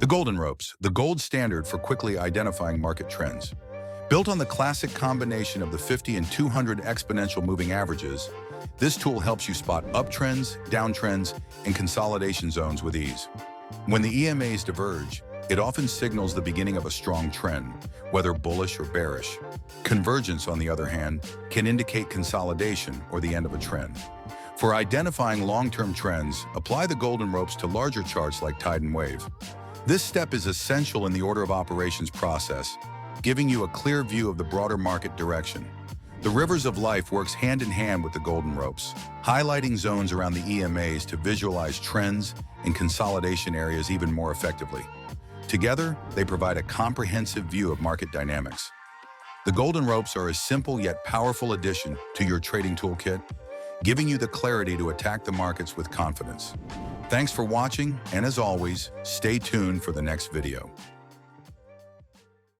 Golden Ropes, the gold standard for quickly identifying market trends. Built on the classic combination of the 50 and 200 exponential moving averages, this tool helps you spot uptrends, downtrends, and consolidation zones with ease. When the EMAs diverge, it often signals the beginning of a strong trend, whether bullish or bearish. Convergence, on the other hand, can indicate consolidation or the end of a trend. For identifying long-term trends, apply the golden ropes to larger charts like tide and wave. This step is essential in the order of operations process, giving you a clear view of the broader market direction. The rivers of life works hand in hand with the golden ropes, highlighting zones around the EMAs to visualize trends and consolidation areas even more effectively. Together, they provide a comprehensive view of market dynamics. The golden ropes are a simple yet powerful addition to your trading toolkit, giving you the clarity to attack the markets with confidence. Thanks for watching, and as always, stay tuned for the next video.